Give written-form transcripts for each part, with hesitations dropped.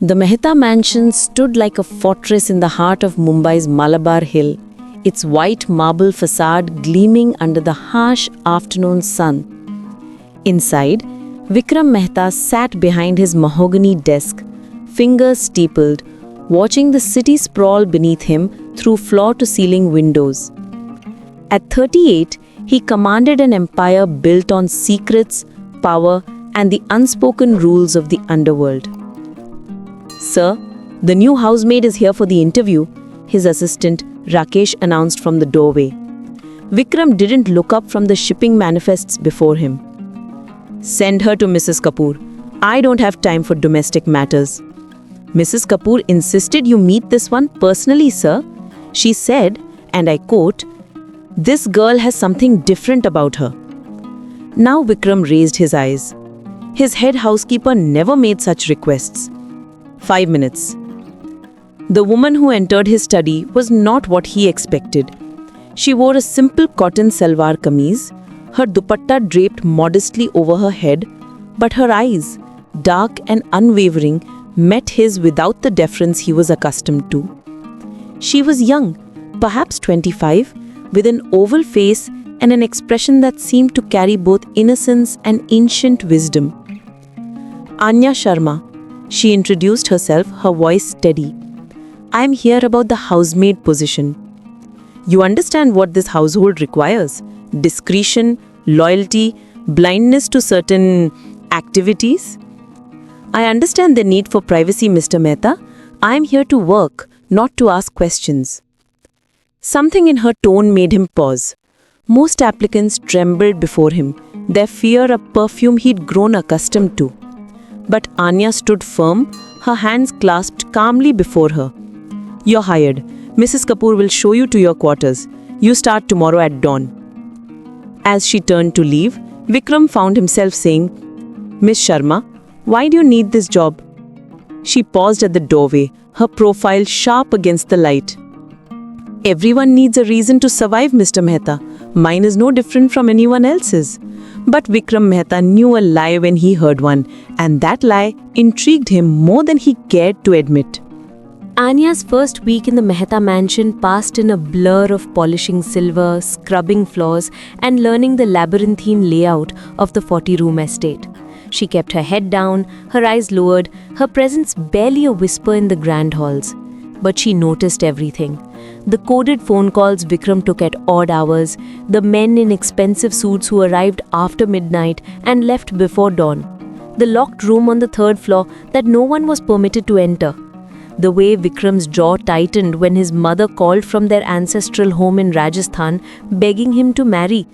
The Mehta mansion stood like a fortress in the heart of Mumbai's Malabar Hill, its white marble facade gleaming under the harsh afternoon sun. Inside, Vikram Mehta sat behind his mahogany desk, fingers steepled, watching the city sprawl beneath him through floor-to-ceiling windows. At 38, he commanded an empire built on secrets, power, and the unspoken rules of the underworld. "Sir, the new housemaid is here for the interview," his assistant Rakesh announced from the doorway. Vikram didn't look up from the shipping manifests before him. "Send her to Mrs. Kapoor. I don't have time for domestic matters." "Mrs. Kapoor insisted you meet this one personally, sir. She said, and I quote, 'This girl has something different about her.'" Now Vikram raised his eyes. His head housekeeper never made such requests. 5 minutes. The woman who entered his study was not what he expected. She wore a simple cotton salwar kameez, her dupatta draped modestly over her head, but her eyes, dark and unwavering, met his without the deference he was accustomed to. She was young, perhaps 25, with an oval face and an expression that seemed to carry both innocence and ancient wisdom. "Anya Sharma," she introduced herself, her voice steady. "I am here about the housemaid position. You understand what this household requires: discretion, loyalty, blindness to certain activities." "I understand the need for privacy, Mr. Mehta. I am here to work, not to ask questions." Something in her tone made him pause. Most applicants trembled before him, their fear a perfume he'd grown accustomed to. But Anya stood firm, her hands clasped calmly before her. "You're hired. Mrs. Kapoor will show you to your quarters. You start tomorrow at dawn." As she turned to leave, Vikram found himself saying, "Miss Sharma, why do you need this job?" She paused at the doorway, her profile sharp against the light. "Everyone needs a reason to survive, Mr. Mehta. Mine is no different from anyone else's." But Vikram Mehta knew a lie when he heard one, and that lie intrigued him more than he cared to admit. Anya's first week in the Mehta mansion passed in a blur of polishing silver, scrubbing floors, and learning the labyrinthine layout of the 40-room estate. She kept her head down, her eyes lowered, her presence barely a whisper in the grand halls. But she noticed everything. The coded phone calls Vikram took at odd hours, the men in expensive suits who arrived after midnight and left before dawn, the locked room on the 3rd floor that no one was permitted to enter, the way Vikram's jaw tightened when his mother called from their ancestral home in Rajasthan begging him to marry.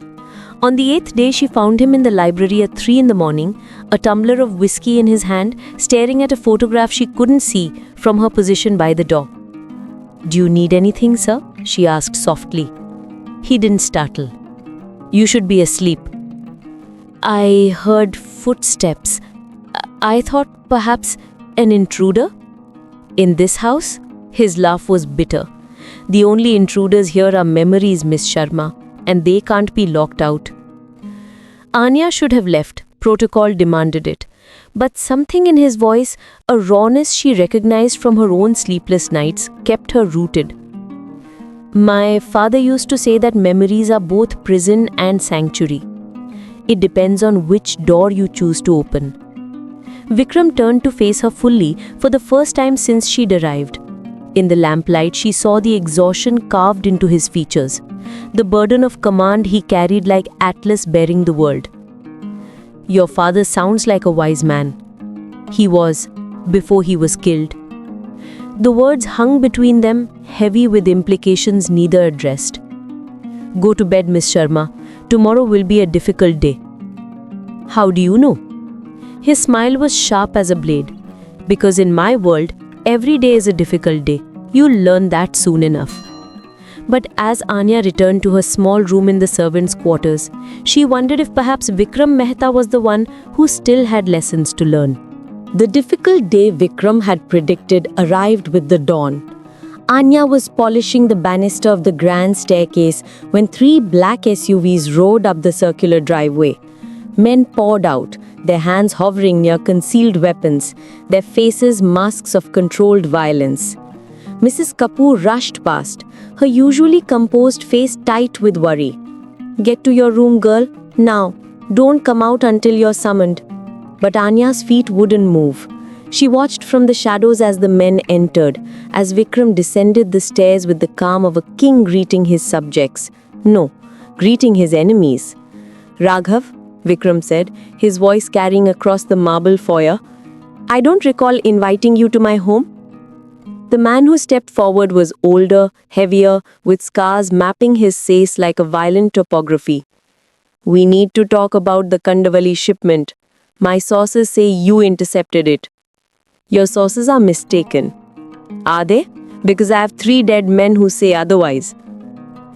On the 8th day, she found him in the library at 3 in the morning, a tumbler of whiskey in his hand, staring at a photograph she couldn't see from her position by the door. "Do you need anything, sir?" she asked softly. He didn't startle. "You should be asleep." "I heard footsteps. I thought perhaps an intruder?" "In this house?" His laugh was bitter. "The only intruders here are memories, Miss Sharma, and they can't be locked out." Anya should have left. Protocol demanded it. But something in his voice, a rawness she recognized from her own sleepless nights, kept her rooted. "My father used to say that memories are both prison and sanctuary. It depends on which door you choose to open." Vikram turned to face her fully for the first time since she'd arrived. In the lamplight, she saw the exhaustion carved into his features, the burden of command he carried like Atlas bearing the world. "Your father sounds like a wise man. He was, before he was killed." The words hung between them, heavy with implications neither addressed. "Go to bed, Miss Sharma. Tomorrow will be a difficult day." "How do you know?" His smile was sharp as a blade. "Because in my world, every day is a difficult day. You'll learn that soon enough." But as Anya returned to her small room in the servants' quarters, she wondered if perhaps Vikram Mehta was the one who still had lessons to learn. The difficult day Vikram had predicted arrived with the dawn. Anya was polishing the banister of the grand staircase when 3 black SUVs roared up the circular driveway. Men poured out, their hands hovering near concealed weapons, their faces masks of controlled violence. Mrs. Kapoor rushed past, her usually composed face tight with worry. "Get to your room, girl. Now. Don't come out until you're summoned." But Anya's feet wouldn't move. She watched from the shadows as the men entered, as Vikram descended the stairs with the calm of a king greeting his subjects. No, greeting his enemies. "Raghav," Vikram said, his voice carrying across the marble foyer, "I don't recall inviting you to my home." The man who stepped forward was older, heavier, with scars mapping his face like a violent topography. "We need to talk about the Kandavali shipment. My sources say you intercepted it." "Your sources are mistaken." "Are they? Because I have 3 dead men who say otherwise."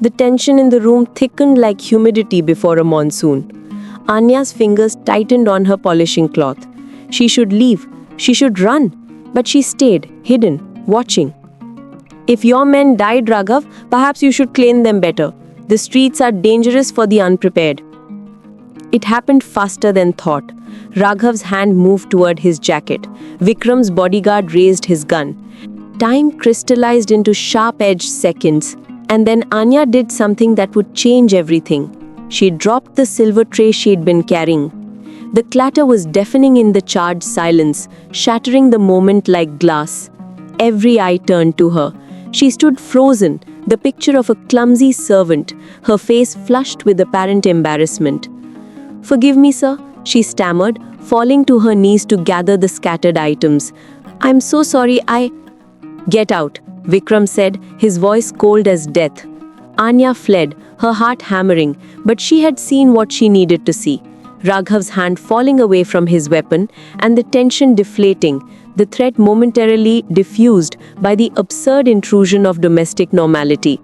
The tension in the room thickened like humidity before a monsoon. Anya's fingers tightened on her polishing cloth. She should leave. She should run. But she stayed, hidden, watching. "If your men died, Raghav, perhaps you should claim them better. The streets are dangerous for the unprepared." It happened faster than thought. Raghav's hand moved toward his jacket. Vikram's bodyguard raised his gun. Time crystallized into sharp-edged seconds, and then Anya did something that would change everything. She dropped the silver tray she'd been carrying. The clatter was deafening in the charged silence, shattering the moment like glass. Every eye turned to her. She stood frozen, the picture of a clumsy servant, her face flushed with apparent embarrassment. "Forgive me, sir," she stammered, falling to her knees to gather the scattered items. "I'm so sorry, "Get out," Vikram said, his voice cold as death. Anya fled, her heart hammering, but she had seen what she needed to see. Raghav's hand falling away from his weapon, and the tension deflating, the threat momentarily diffused by the absurd intrusion of domestic normality.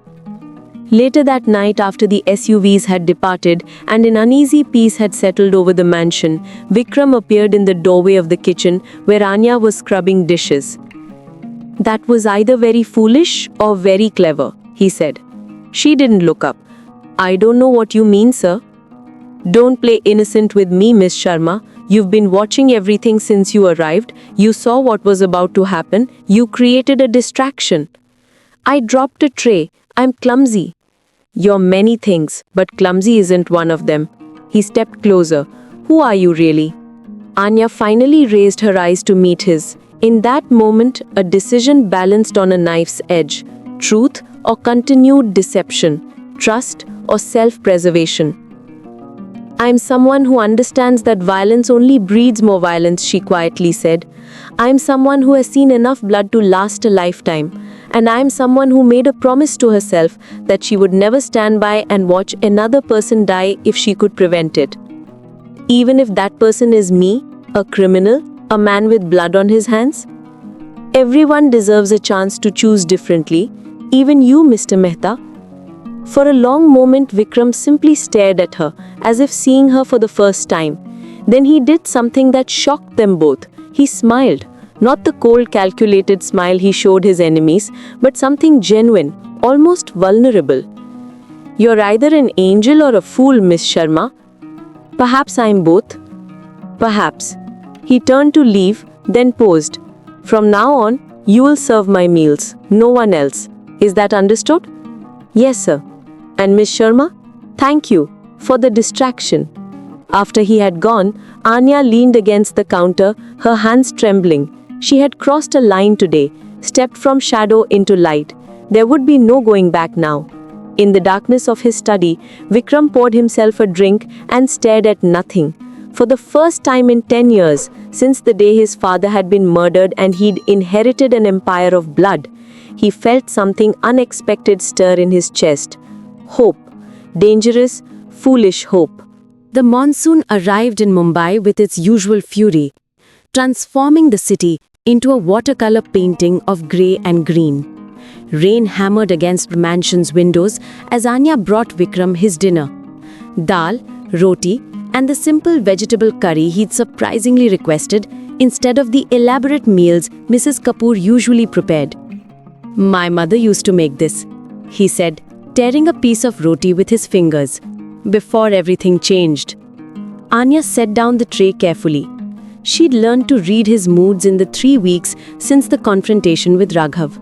Later that night, after the SUVs had departed and an uneasy peace had settled over the mansion, Vikram appeared in the doorway of the kitchen where Anya was scrubbing dishes. "That was either very foolish or very clever," he said. She didn't look up. "I don't know what you mean, sir." "Don't play innocent with me, Miss Sharma. You've been watching everything since you arrived. You saw what was about to happen. You created a distraction." "I dropped a tray. I'm clumsy." "You're many things, but clumsy isn't one of them." He stepped closer. "Who are you really?" Anya finally raised her eyes to meet his. In that moment, a decision balanced on a knife's edge. Truth or continued deception. Trust or self-preservation. "I'm someone who understands that violence only breeds more violence," she quietly said. "I'm someone who has seen enough blood to last a lifetime. And I'm someone who made a promise to herself that she would never stand by and watch another person die if she could prevent it. Even if that person is me, a criminal, a man with blood on his hands. Everyone deserves a chance to choose differently, even you, Mr. Mehta." For a long moment, Vikram simply stared at her, as if seeing her for the first time. Then he did something that shocked them both. He smiled. Not the cold, calculated smile he showed his enemies, but something genuine, almost vulnerable. "You're either an angel or a fool, Miss Sharma." "Perhaps I'm both." "Perhaps." He turned to leave, then paused. "From now on, you will serve my meals, no one else. Is that understood?" "Yes, sir." "And Miss Sharma, thank you for the distraction." After he had gone, Anya leaned against the counter, her hands trembling. She had crossed a line today, stepped from shadow into light. There would be no going back now. In the darkness of his study, Vikram poured himself a drink and stared at nothing. For the first time in 10 years, since the day his father had been murdered and he'd inherited an empire of blood, he felt something unexpected stir in his chest. Hope. Dangerous, foolish hope. The monsoon arrived in Mumbai with its usual fury, transforming the city into a watercolor painting of grey and green. Rain hammered against the mansion's windows as Anya brought Vikram his dinner. Dal, roti, and the simple vegetable curry he'd surprisingly requested instead of the elaborate meals Mrs. Kapoor usually prepared. "My mother used to make this," he said, tearing a piece of roti with his fingers, "before everything changed." Anya set down the tray carefully. She'd learned to read his moods in the 3 weeks since the confrontation with Raghav.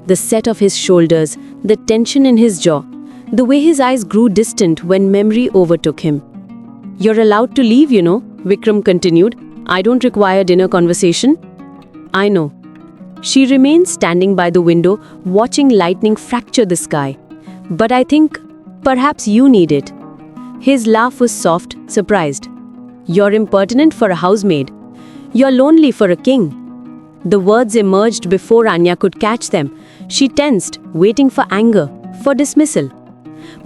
The set of his shoulders, the tension in his jaw, the way his eyes grew distant when memory overtook him. "You're allowed to leave, you know," Vikram continued. "I don't require dinner conversation." "I know." She remained standing by the window, watching lightning fracture the sky. "But I think perhaps you need it." His laugh was soft, surprised. "You're impertinent for a housemaid. You're lonely for a king." The words emerged before Anya could catch them. She tensed, waiting for anger, for dismissal.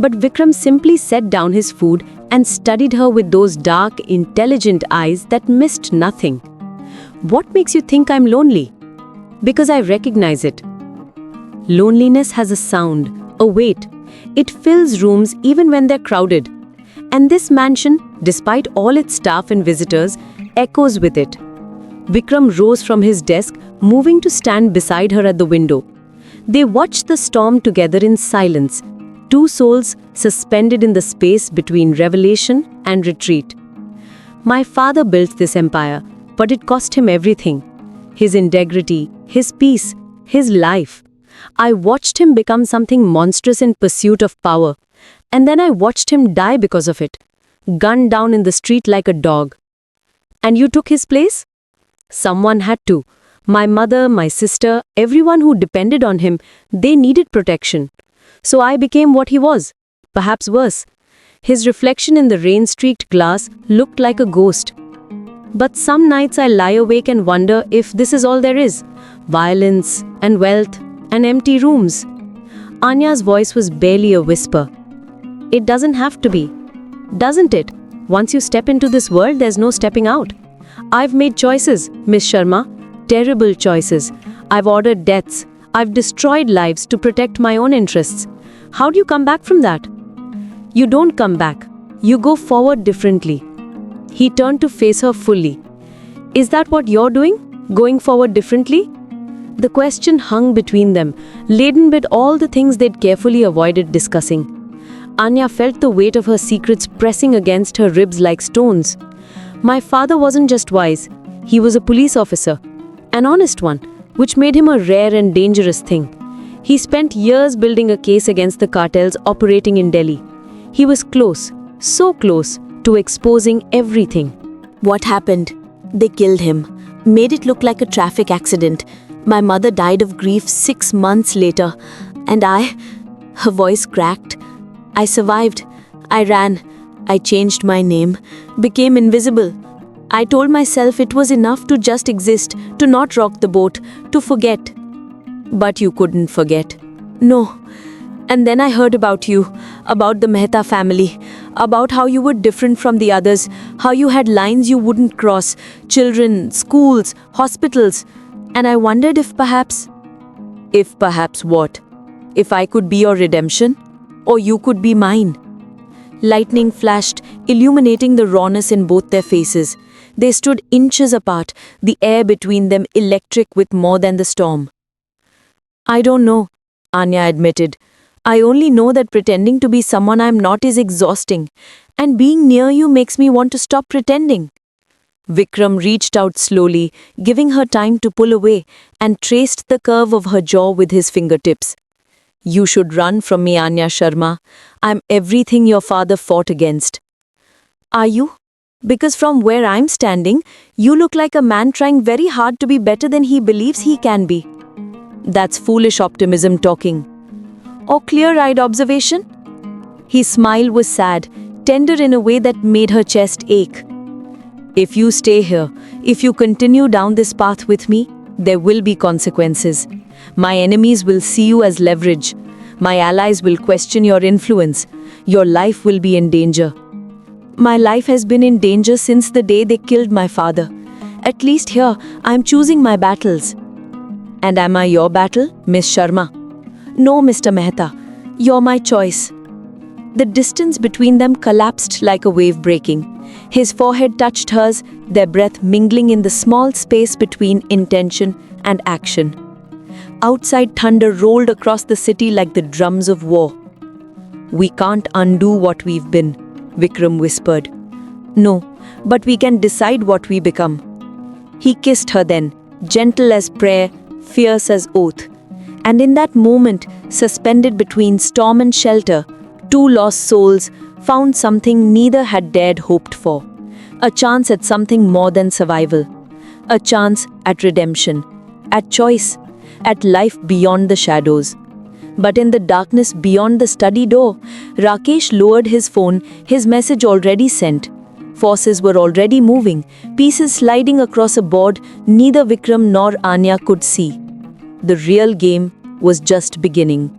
But Vikram simply set down his food and studied her with those dark, intelligent eyes that missed nothing. "What makes you think I'm lonely?" "Because I recognize it." Loneliness has a sound, a weight. It fills rooms even when they're crowded. And this mansion, despite all its staff and visitors, echoes with it. Vikram rose from his desk, moving to stand beside her at the window. They watched the storm together in silence, two souls suspended in the space between revelation and retreat. "My father built this empire, but it cost him everything. His integrity, his peace, his life. I watched him become something monstrous in pursuit of power, and then I watched him die because of it, gunned down in the street like a dog. And you took his place? Someone had to. My mother, my sister, everyone who depended on him, they needed protection. So I became what he was, perhaps worse. His reflection in the rain-streaked glass looked like a ghost. But some nights I lie awake and wonder if this is all there is. Violence and wealth and empty rooms." Anya's voice was barely a whisper. "It doesn't have to be. Doesn't it? Once you step into this world, there's no stepping out. I've made choices, Miss Sharma. Terrible choices. I've ordered deaths. I've destroyed lives to protect my own interests. How do you come back from that?" "You don't come back. You go forward differently." He turned to face her fully. "Is that what you're doing? Going forward differently?" The question hung between them, laden with all the things they'd carefully avoided discussing. Anya felt the weight of her secrets pressing against her ribs like stones. "My father wasn't just wise. He was a police officer. An honest one, which made him a rare and dangerous thing. He spent years building a case against the cartels operating in Delhi. He was close, so close, to exposing everything." "What happened?" "They killed him. Made it look like a traffic accident. My mother died of grief 6 months later. And I..." Her voice cracked. "I survived. I ran. I changed my name. Became invisible. I told myself it was enough to just exist, to not rock the boat, to forget." "But you couldn't forget." "No. And then I heard about you, about the Mehta family, about how you were different from the others, how you had lines you wouldn't cross, children, schools, hospitals. And I wondered if perhaps..." "If perhaps what? If I could be your redemption? Or you could be mine?" Lightning flashed, illuminating the rawness in both their faces. They stood inches apart, the air between them electric with more than the storm. "I don't know," Anya admitted. "I only know that pretending to be someone I'm not is exhausting, and being near you makes me want to stop pretending." Vikram reached out slowly, giving her time to pull away, and traced the curve of her jaw with his fingertips. "You should run from me, Anya Sharma. I'm everything your father fought against." "Are you? Because from where I'm standing, you look like a man trying very hard to be better than he believes he can be." "That's foolish optimism talking." "Or clear-eyed observation?" His smile was sad, tender in a way that made her chest ache. "If you stay here, if you continue down this path with me, there will be consequences. My enemies will see you as leverage. My allies will question your influence. Your life will be in danger." "My life has been in danger since the day they killed my father. At least here, I'm choosing my battles." "And am I your battle, Miss Sharma?" "No, Mr. Mehta. You're my choice." The distance between them collapsed like a wave breaking. His forehead touched hers, their breath mingling in the small space between intention and action. Outside, thunder rolled across the city like the drums of war. "We can't undo what we've been," Vikram whispered. "No, but we can decide what we become. He kissed her then, gentle as prayer, fierce as oath. And in that moment, suspended between storm and shelter, two lost souls found something neither had dared hoped for. A chance at something more than survival. A chance at redemption, at choice, at life beyond the shadows. But in the darkness beyond the study door, Rakesh lowered his phone, his message already sent. Forces were already moving, pieces sliding across a board neither Vikram nor Anya could see. The real game was just beginning.